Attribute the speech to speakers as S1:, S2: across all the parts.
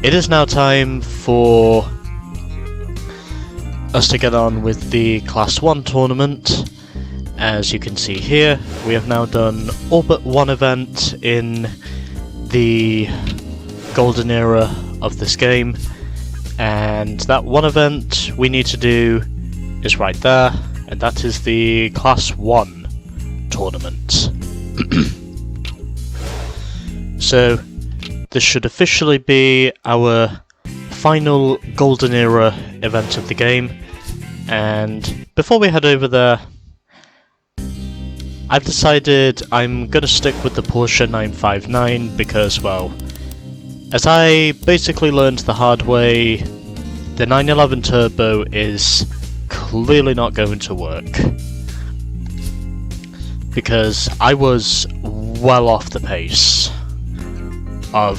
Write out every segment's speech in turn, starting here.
S1: it is now time for us to get on with the Class 1 tournament. As you can see here, we have now done all but one event in the golden era of this game, and that one event we need to do is right there, and that is the Class 1 tournament. So this should officially be our final golden era event of the game, and before we head over there, I've decided I'm going to stick with the Porsche 959 because, well, as I basically learned the hard way, the 911 Turbo is clearly not going to work. Because I was well off the pace of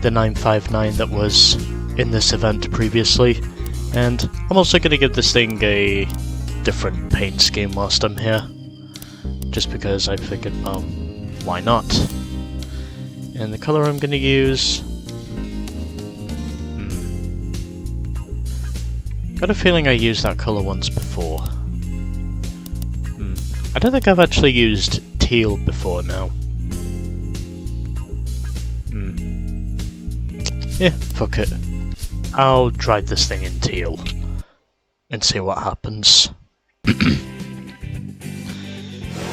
S1: the 959 that was in this event previously, and I'm also going to give this thing a different paint scheme whilst I'm here, just because I figured, well, why not? And the colour I'm going to use... got a feeling I used that colour once before. I don't think I've actually used teal before now. Yeah, fuck it. I'll drive this thing in teal and see what happens.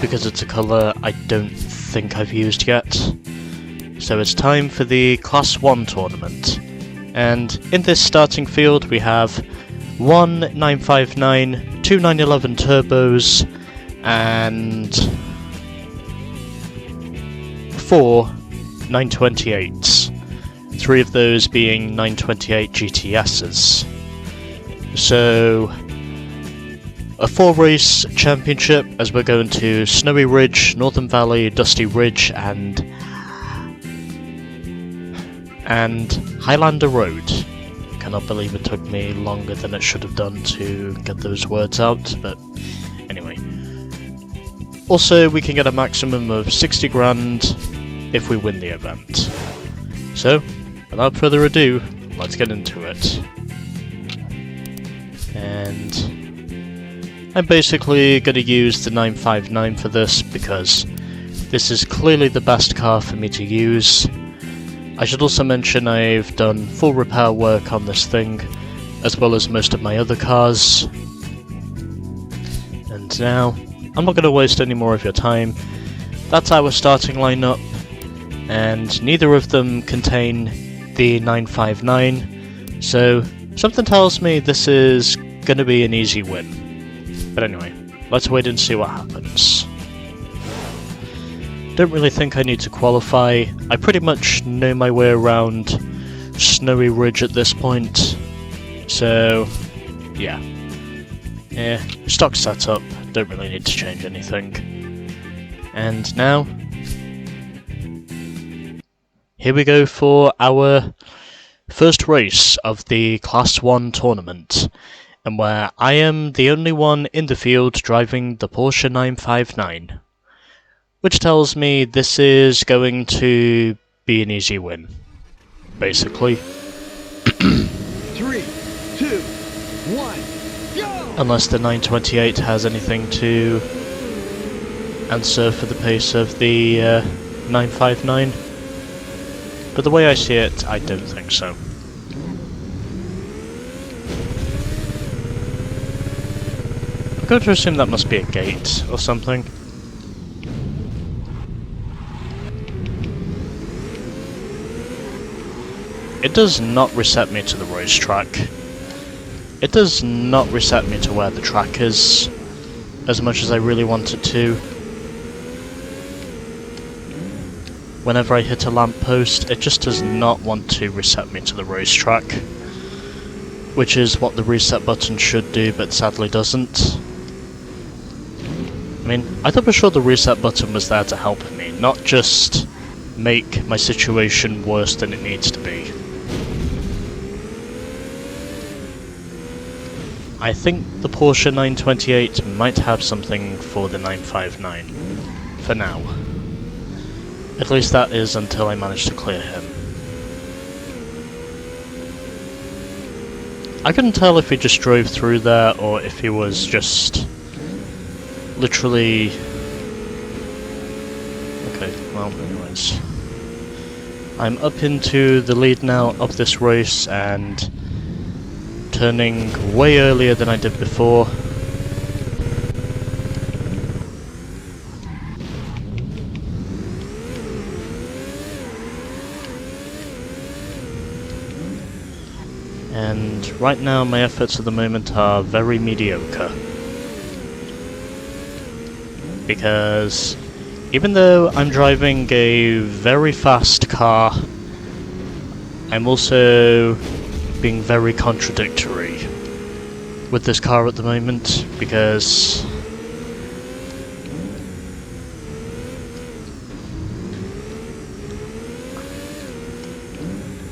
S1: Because it's a colour I don't think I've used yet. So it's time for the Class 1 tournament. And in this starting field we have 1 959, 2 911 turbos, and 4 928s. 3 of those being 928 GTSs. So a 4-race championship, as we're going to Snowy Ridge, Northern Valley, Dusty Ridge, and Highlander Road. Cannot believe it took me longer than it should have done to get those words out, but anyway. Also, we can get a maximum of 60 grand if we win the event. So, without further ado, let's get into it. And I'm basically going to use the 959 for this because this is clearly the best car for me to use. I should also mention I've done full repair work on this thing, as well as most of my other cars. And now, I'm not going to waste any more of your time. That's our starting lineup, and neither of them contain the 959, so something tells me this is going to be an easy win. But anyway, let's wait and see what happens. Don't really think I need to qualify. I pretty much know my way around Snowy Ridge at this point. So, yeah. Yeah, stock setup, don't really need to change anything. And now, here we go for our first race of the Class 1 tournament, and where I am the only one in the field driving the Porsche 959. Which tells me this is going to be an easy win, basically.
S2: 3, 2, 1, go!
S1: Unless the 928 has anything to answer for the pace of the 959. But the way I see it, I don't think so. I'm going to assume that must be a gate or something. It does not reset me to the racetrack. It does not reset me to where the track is, as much as I really want it to. Whenever I hit a lamppost, it just does not want to reset me to the racetrack, which is what the reset button should do, but sadly doesn't. I mean, I thought for sure the reset button was there to help me, not just make my situation worse than it needs to be. I think the Porsche 928 might have something for the 959, for now. At least that is until I manage to clear him. I couldn't tell if he just drove through there or if he was just literally... Okay, well, anyways. I'm up into the lead now of this race and turning way earlier than I did before. And right now my efforts at the moment are very mediocre. Because even though I'm driving a very fast car, I'm also being very contradictory with this car at the moment, because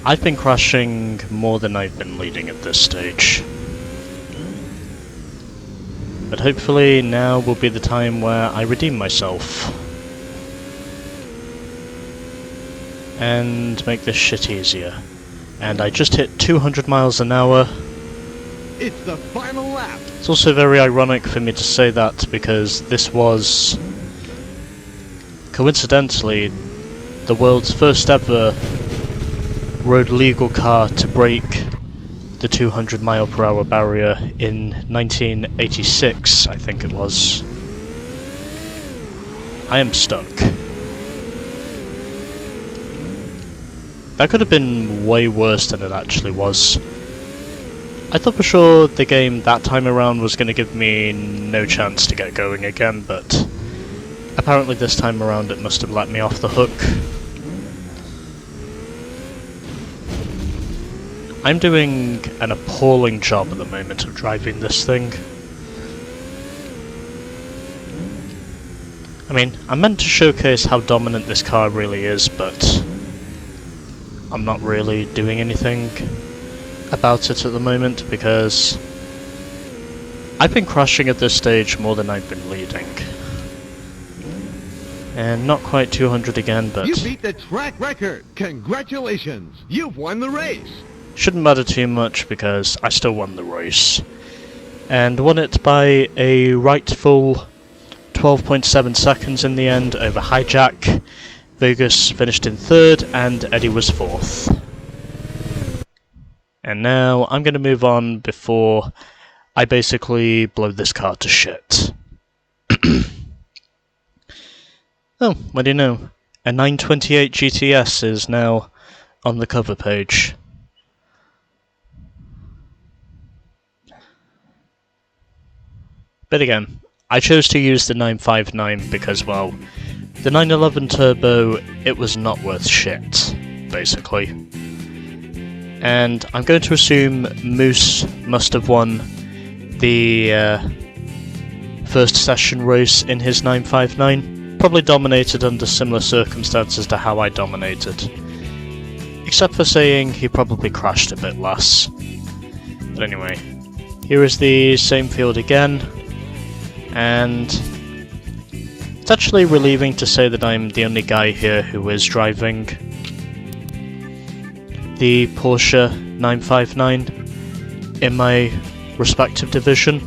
S1: I've been crashing more than I've been leading at this stage. But hopefully now will be the time where I redeem myself and make this shit easier. And I just hit 200 miles an hour.
S2: It's the final lap.
S1: It's also very ironic for me to say that because this was, coincidentally, the world's first ever road legal car to break the 200 mile per hour barrier in 1986, I think it was. I am stuck. That could have been way worse than it actually was. I thought for sure the game that time around was going to give me no chance to get going again, but apparently this time around it must have let me off the hook. I'm doing an appalling job at the moment of driving this thing. I mean, I'm meant to showcase how dominant this car really is, but I'm not really doing anything about it at the moment because I've been crashing at this stage more than I've been leading. And not quite 200 again, but...
S2: You beat the track record! Congratulations! You've won the race!
S1: Shouldn't matter too much because I still won the race. And won it by a rightful 12.7 seconds in the end over Hijack. Vegas finished in 3rd and Eddie was 4th. And now I'm going to move on before I basically blow this car to shit. Oh, what do you know? A 928 GTS is now on the cover page. But again, I chose to use the 959 because, well, the 911 Turbo, it was not worth shit, basically. And I'm going to assume Moose must have won the first session race in his 959. Probably dominated under similar circumstances to how I dominated. Except for saying he probably crashed a bit less. But anyway, here is the same field again. And it's actually relieving to say that I'm the only guy here who is driving the Porsche 959 in my respective division.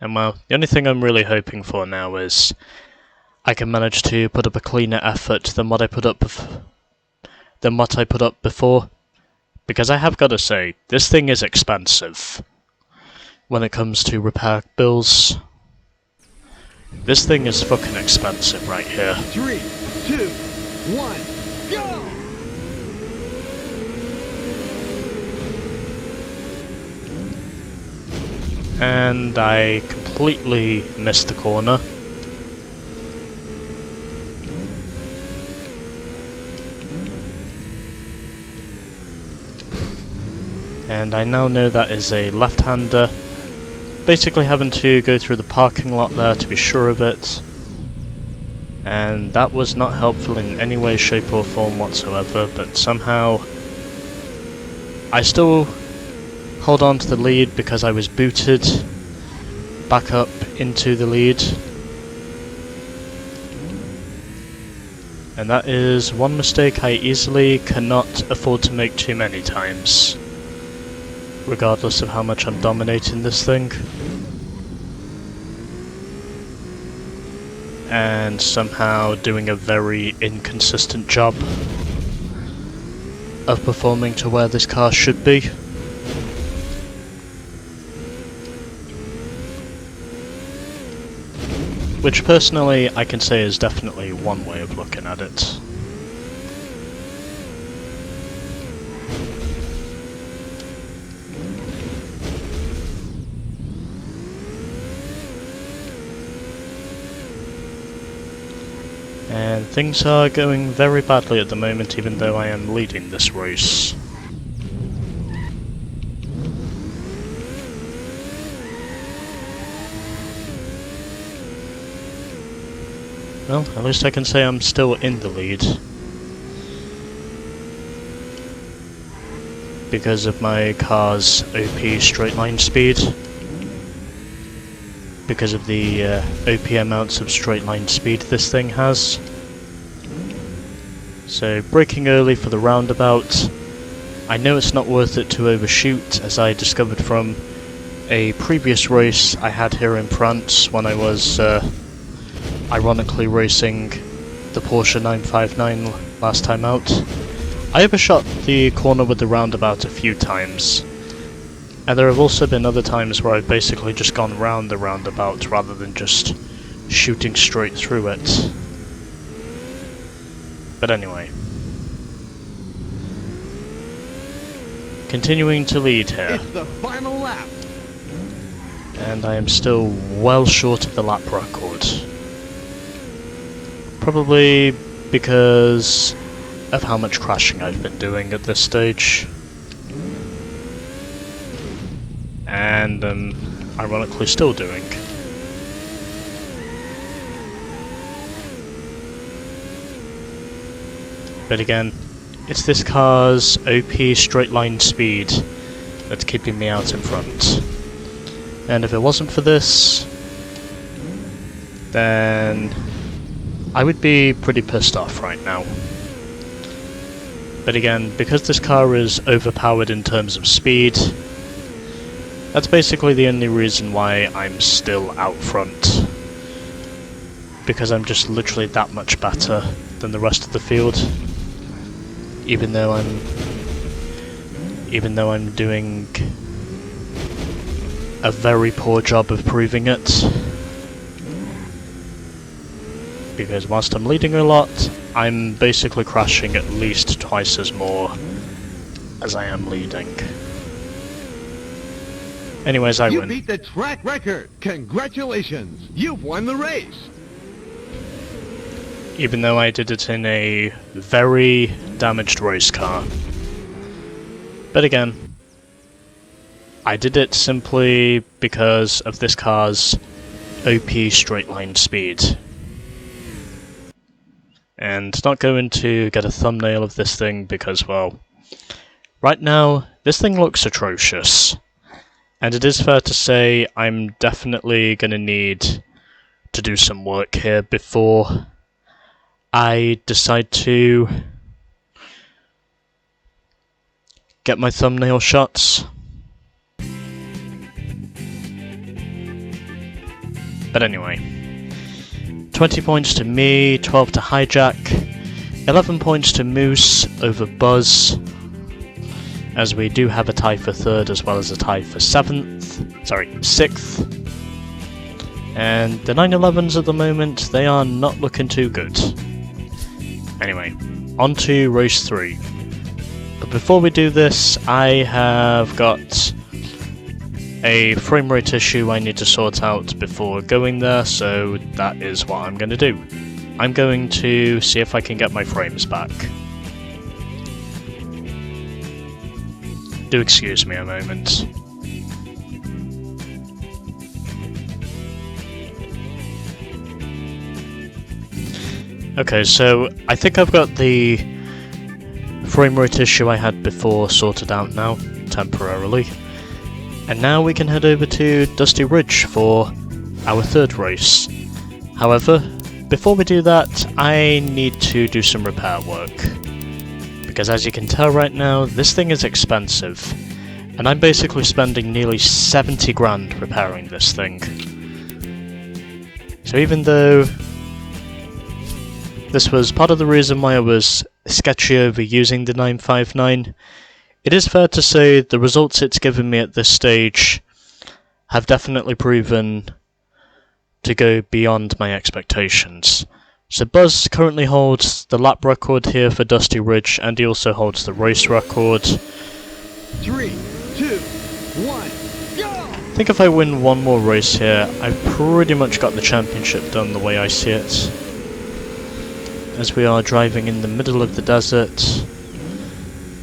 S1: And well, the only thing I'm really hoping for now is I can manage to put up a cleaner effort than what I put up before. Because I have got to say, this thing is expensive when it comes to repair bills. This thing is fucking expensive right here.
S2: 3, 2, 1, go!
S1: And I completely missed the corner. And I now know that is a left-hander. Basically having to go through the parking lot there to be sure of it. And that was not helpful in any way, shape or form whatsoever, but somehow I still hold on to the lead because I was booted back up into the lead. And that is one mistake I easily cannot afford to make too many times, regardless of how much I'm dominating this thing. And somehow doing a very inconsistent job of performing to where this car should be. Which personally I can say is definitely one way of looking at it. And things are going very badly at the moment, even though I am leading this race. Well, at least I can say I'm still in the lead. Because of my car's OP straight line speed. Because of the OP amounts of straight line speed this thing has. So, braking early for the roundabout. I know it's not worth it to overshoot, as I discovered from a previous race I had here in France when I was ironically racing the Porsche 959 last time out. I overshot the corner with the roundabout a few times, and there have also been other times where I've basically just gone round the roundabout rather than just shooting straight through it. But anyway. Continuing to lead here.
S2: It's the final lap.
S1: And I am still well short of the lap record. Probably because of how much crashing I've been doing at this stage. And ironically still doing. But again, it's this car's OP straight line speed that's keeping me out in front. And if it wasn't for this, then I would be pretty pissed off right now. But again, because this car is overpowered in terms of speed, that's basically the only reason why I'm still out front. Because I'm just literally that much better than the rest of the field. Even though I'm doing a very poor job of proving it. Because whilst I'm leading a lot, I'm basically crashing at least twice as more as I am leading. Anyways, I
S2: You
S1: win.
S2: beat the track record. Congratulations. You've won the race.
S1: Even though I did it in a very damaged race car. But again, I did it simply because of this car's OP straight line speed. And not going to get a thumbnail of this thing because, well, right now, this thing looks atrocious. And it is fair to say I'm definitely going to need to do some work here before I decide to get my thumbnail shots. But anyway, 20 points to me, 12 to Hijack, 11 points to Moose over Buzz, as we do have a tie for third as well as a tie for sixth. And the 911s at the moment, they are not looking too good. Anyway, on to race 3. But before we do this, I have got a frame rate issue I need to sort out before going there, so that is what I'm going to do. I'm going to see if I can get my frames back. Do excuse me a moment. Okay, so I think I've got the frame rate issue I had before sorted out now, temporarily. And now we can head over to Dusty Ridge for our third race. However, before we do that, I need to do some repair work. Because as you can tell right now, this thing is expensive. And I'm basically spending nearly 70 grand repairing this thing. So even though this was part of the reason why I was sketchy over using the 959, it is fair to say the results it's given me at this stage have definitely proven to go beyond my expectations. So Buzz currently holds the lap record here for Dusty Ridge, and he also holds the race record.
S2: 3, 2, 1, go!
S1: I think if I win one more race here, I've pretty much got the championship done the way I see it. As we are driving in the middle of the desert.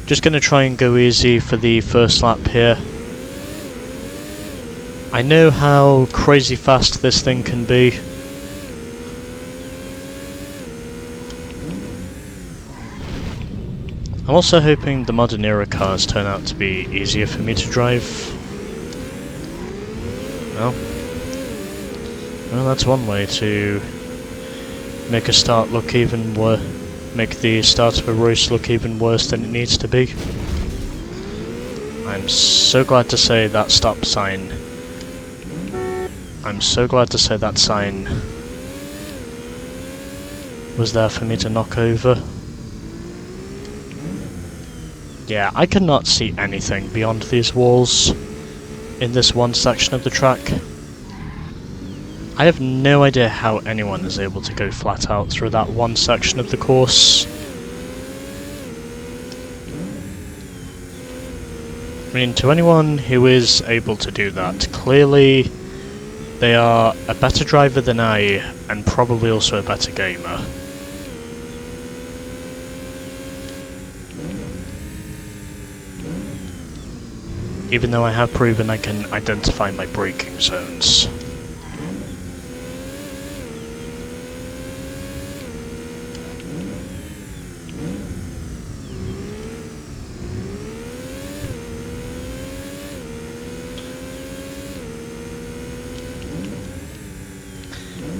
S1: Just going to try and go easy for the first lap here. I know how crazy fast this thing can be. I'm also hoping the modern era cars turn out to be easier for me to drive. Well, that's one way to make a start look even worse. Make the start of a race look even worse than it needs to be. I'm so glad to say that stop sign. I'm so glad to say that sign was there for me to knock over. Yeah, I cannot see anything beyond these walls in this one section of the track. I have no idea how anyone is able to go flat out through that one section of the course. I mean, to anyone who is able to do that, clearly they are a better driver than I, and probably also a better gamer. Even though I have proven I can identify my braking zones.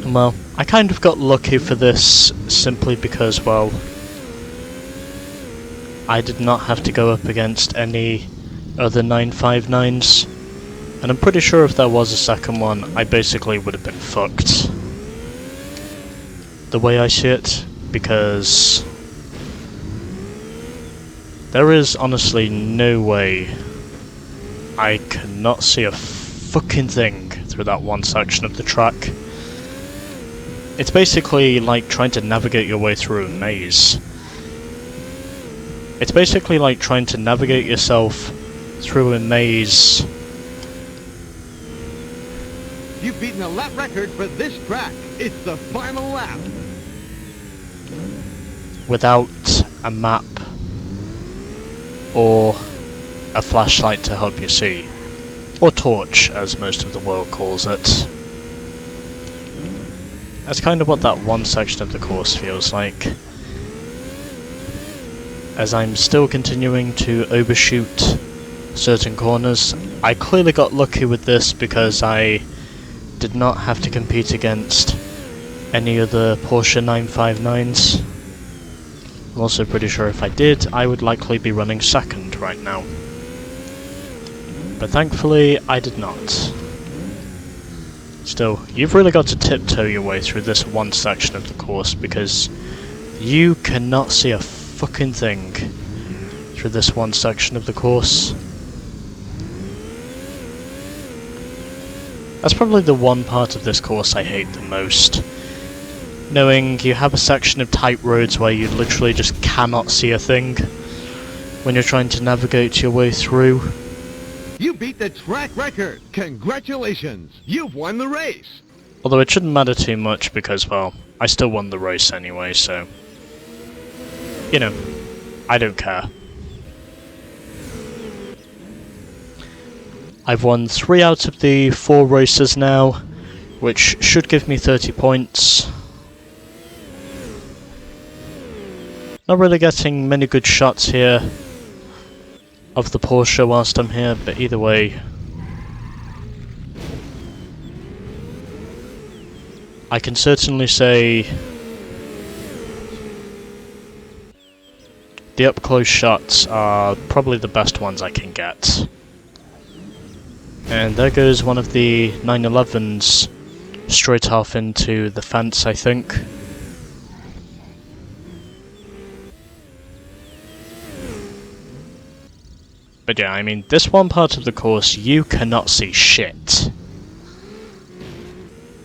S1: Well, I kind of got lucky for this simply because, well, I did not have to go up against any other 959s, and I'm pretty sure if there was a second one, I basically would have been fucked. The way I see it, because there is honestly no way I cannot see a fucking thing through that one section of the track. It's basically like trying to navigate your way through a maze. It's basically like trying to navigate yourself through a maze.
S2: You've beaten a lap record for this track. It's the final lap.
S1: Without a map or a flashlight to help you see. Or torch, as most of the world calls it. That's kind of what that one section of the course feels like. As I'm still continuing to overshoot certain corners. I clearly got lucky with this because I did not have to compete against any other Porsche 959s. I'm also pretty sure if I did, I would likely be running second right now. But thankfully, I did not. Still, you've really got to tiptoe your way through this one section of the course because you cannot see a fucking thing through this one section of the course. That's probably the one part of this course I hate the most. Knowing you have a section of tight roads where you literally just cannot see a thing when you're trying to navigate your way through.
S2: You beat the track record. Congratulations. You've won the race.
S1: Although it shouldn't matter too much because, well, I still won the race anyway, so... you know, I don't care. I've won 3 out of the 4 races now, which should give me 30 points. Not really getting many good shots here of the Porsche whilst I'm here, but either way. I can certainly say the up-close shots are probably the best ones I can get. And there goes one of the 911s straight off into the fence, I think. But yeah, I mean, this one part of the course, you cannot see shit.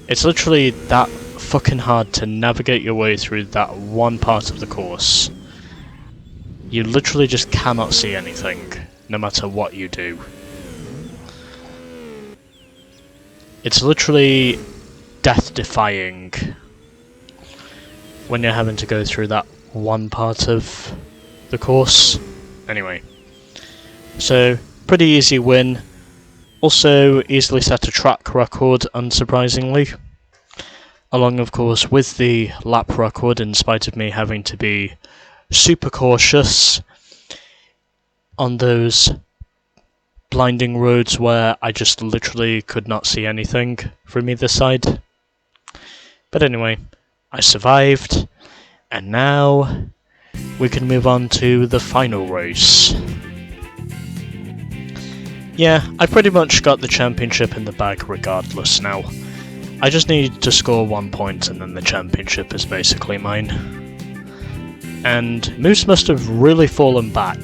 S1: It's literally that fucking hard to navigate your way through that one part of the course. You literally just cannot see anything, no matter what you do. It's literally death-defying when you're having to go through that one part of the course. Anyway. So, pretty easy win. Also, easily set a track record, unsurprisingly. Along, of course, with the lap record, in spite of me having to be super cautious on those blinding roads where I just literally could not see anything from either side. But anyway, I survived, and now we can move on to the final race. Yeah, I pretty much got the championship in the bag regardless now. I just need to score 1 point and then the championship is basically mine. And Moose must have really fallen back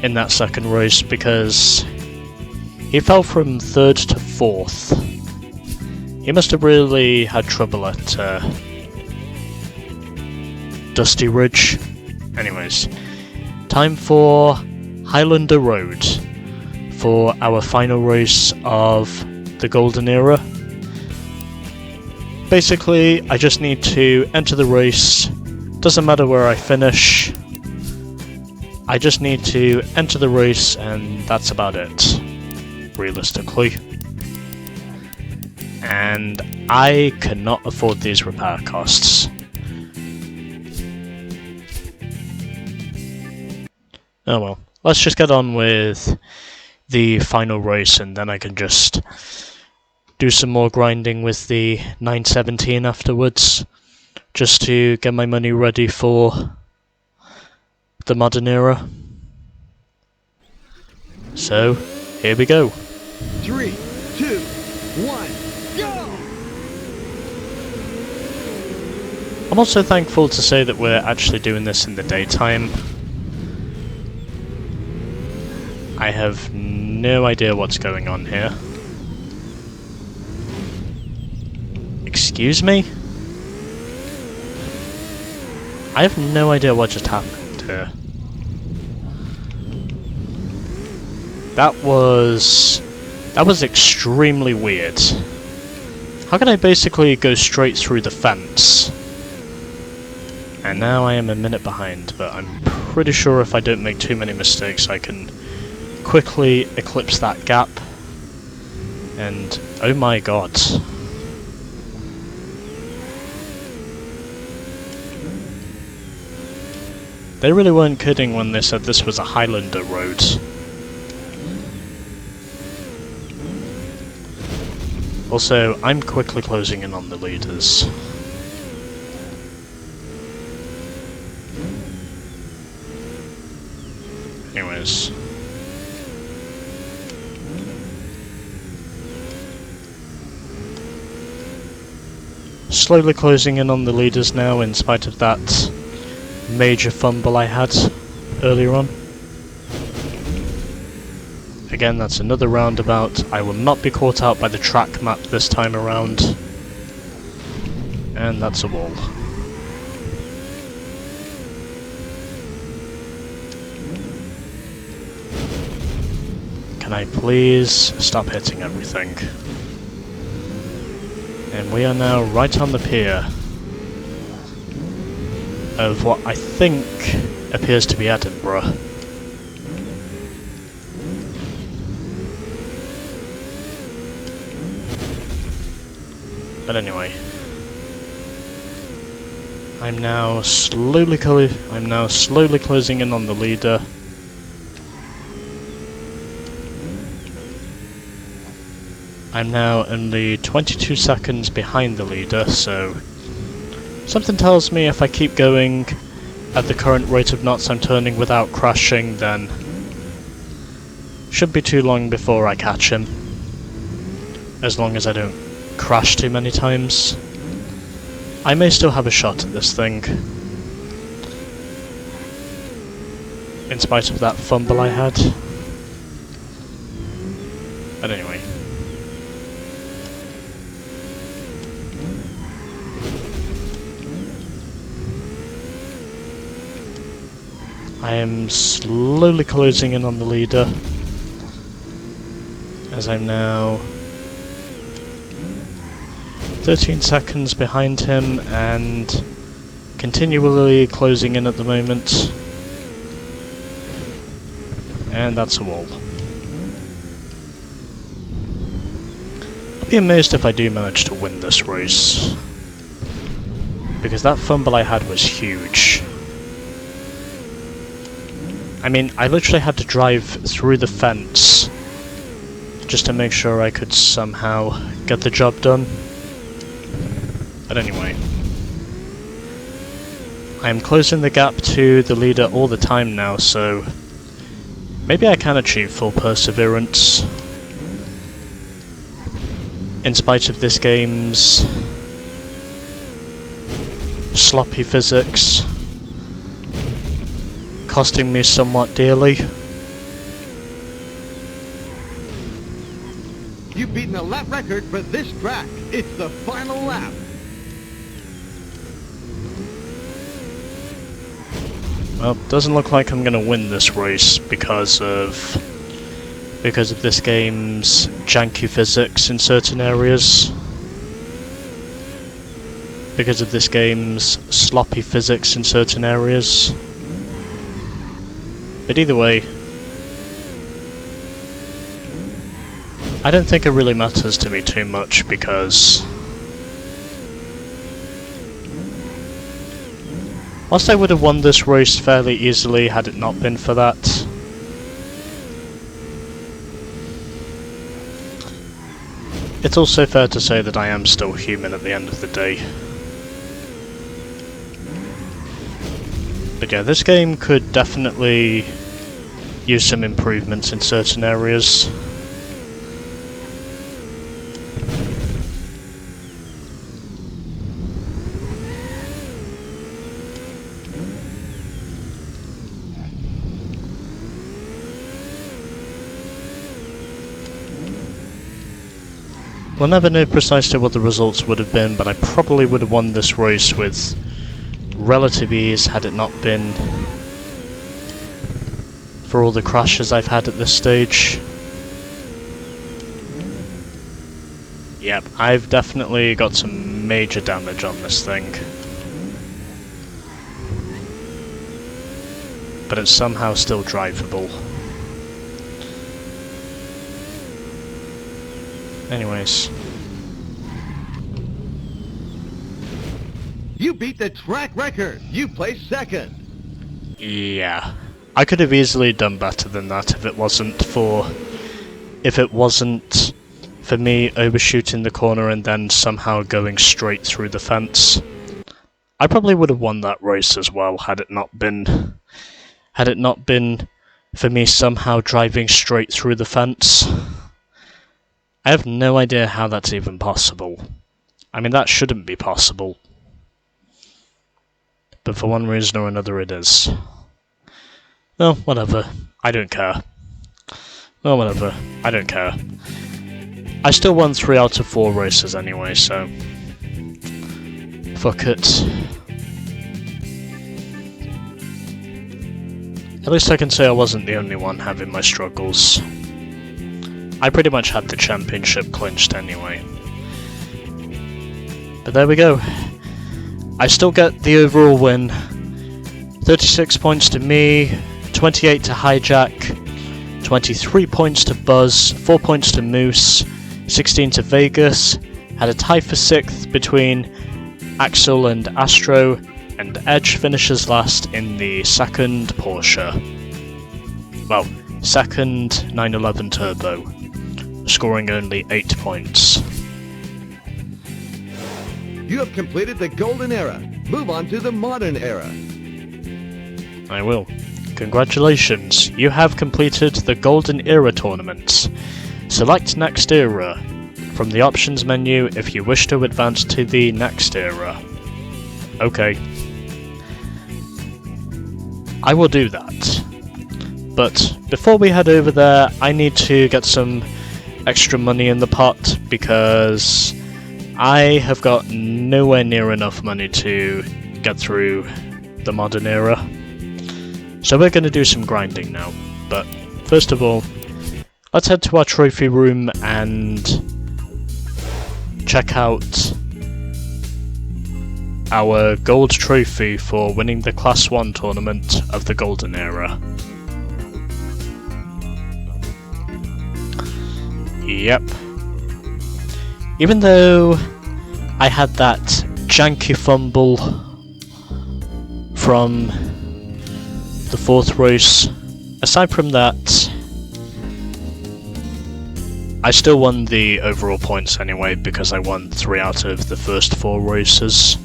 S1: in that second race because he fell from 3rd to 4th. He must have really had trouble at Dusty Ridge. Anyways, time for Highlander Road for our final race of the Golden Era. Basically, I just need to enter the race. Doesn't matter where I finish. I just need to enter the race and that's about it, realistically. And I cannot afford these repair costs. Oh well, let's just get on with the final race and then I can just do some more grinding with the 917 afterwards, just to get my money ready for the modern era. So, here we go.
S2: 3, 2, 1, go!
S1: I'm also thankful to say that we're actually doing this in the daytime. I have no idea what's going on here. Excuse me? I have no idea what just happened here. That was extremely weird. How can I basically go straight through the fence? And now I am a minute behind, but I'm pretty sure if I don't make too many mistakes I can quickly eclipse that gap. And oh my god. They really weren't kidding when they said this was a Highlander road. Also, I'm quickly closing in on the leaders. Anyways. Slowly closing in on the leaders now in spite of that major fumble I had earlier on. Again, that's another roundabout. I will not be caught out by the track map this time around. And that's a wall. Can I please stop hitting everything? And we are now right on the pier of what I think appears to be Edinburgh. But anyway, I'm now slowly closing in on the leader. I'm now only 22 seconds behind the leader, so something tells me if I keep going at the current rate of knots I'm turning without crashing, then shouldn't be too long before I catch him. As long as I don't crash too many times. I may still have a shot at this thing. In spite of that fumble I had. But anyway. I am slowly closing in on the leader, as I'm now 13 seconds behind him and continually closing in at the moment. And that's a wall. I'll be amazed if I do manage to win this race, because that fumble I had was huge. I mean, I literally had to drive through the fence just to make sure I could somehow get the job done. But anyway, I am closing the gap to the leader all the time now, so maybe I can achieve full perseverance in spite of this game's sloppy physics costing me somewhat dearly.
S2: You've beaten a lap record for this track. It's the final lap.
S1: Well, doesn't look like I'm gonna win this race because of this game's janky physics in certain areas. Because of this game's sloppy physics in certain areas. But either way, I don't think it really matters to me too much, because whilst I would have won this race fairly easily had it not been for that, it's also fair to say that I am still human at the end of the day. But yeah, this game could definitely use some improvements in certain areas. We'll never know precisely what the results would have been, but I probably would have won this race with relative ease had it not been for all the crashes I've had at this stage. Yep, I've definitely got some major damage on this thing. But it's somehow still drivable. Anyways.
S2: You beat the track record. You placed second.
S1: Yeah. I could have easily done better than that if it wasn't for me overshooting the corner and then somehow going straight through the fence. I probably would have won that race as well had it not been for me somehow driving straight through the fence. I have no idea how that's even possible. I mean, that shouldn't be possible. But for one reason or another it is. Well, whatever. I don't care. Well, whatever. I don't care. I still won 3 out of 4 races anyway, so fuck it. At least I can say I wasn't the only one having my struggles. I pretty much had the championship clinched anyway. But there we go. I still get the overall win. 36 points to me, 28 to Hijack, 23 points to Buzz, 4 points to Moose, 16 to Vegas. Had a tie for 6th between Axel and Astro, and Edge finishes last in the second Porsche. Well, second 911 Turbo. scoring only 8 points.
S2: You have completed the golden era. Move on to the modern era.
S1: I will. Congratulations, you have completed the Golden Era tournament. Select Next Era from the options menu if you wish to advance to the next era. Okay. I will do that. But before we head over there, I need to get some extra money in the pot because I have got nowhere near enough money to get through the modern era. So we're going to do some grinding now, but first of all, let's head to our trophy room and check out our gold trophy for winning the Class 1 tournament of the Golden Era. Yep. Even though I had that janky fumble from the 4th race, aside from that, I still won the overall points anyway because I won 3 out of the first 4 races.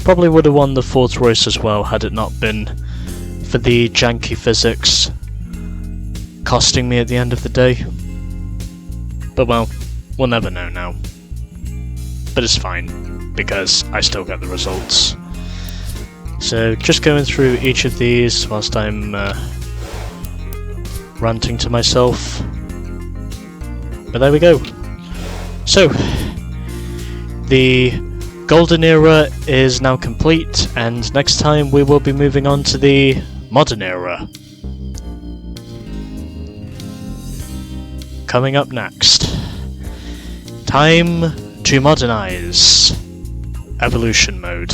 S1: Probably would have won the 4th race as well had it not been for the janky physics costing me at the end of the day. But well, we'll never know now. But it's fine, because I still get the results. So, just going through each of these whilst I'm ranting to myself. But there we go. So, the Golden Era is now complete, and next time we will be moving on to the Modern Era. Coming up next. Time to modernize. Evolution mode.